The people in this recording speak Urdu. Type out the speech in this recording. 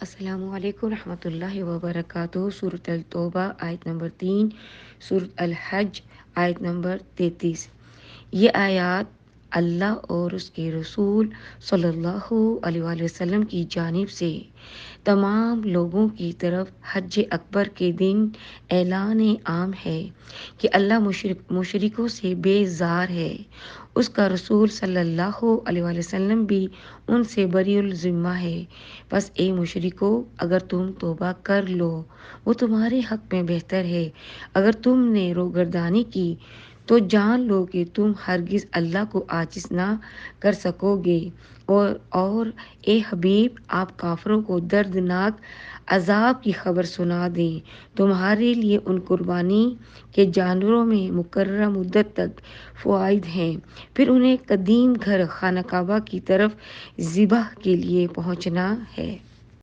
السلام علیکم ورحمۃ اللہ وبرکاتہ۔ سورۃ التوبہ آیت نمبر 3، سورۃ الحج آیت نمبر 33۔ یہ آیات اللہ اور اس کے رسول صلی اللہ علیہ وآلہ وسلم کی جانب سے تمام لوگوں کی طرف حج اکبر کے دن اعلان عام ہے کہ اللہ مشرکوں سے بیزار ہے۔ اس کا رسول صلی اللہ علیہ وآلہ وسلم بھی ان سے بری الذمہ ہے۔ بس اے مشرکو، اگر تم توبہ کر لو وہ تمہارے حق میں بہتر ہے۔ اگر تم نے روگردانی کی تو جان لو کہ تم ہرگز اللہ کو عاجز نہ کر سکو گے، اور اے حبیب، آپ کافروں کو دردناک عذاب کی خبر سنا دیں۔ تمہارے لیے ان قربانی کے جانوروں میں مقررہ مدت تک فوائد ہیں، پھر انہیں قدیم گھر خانہ کعبہ کی طرف ذبح کے لیے پہنچنا ہے۔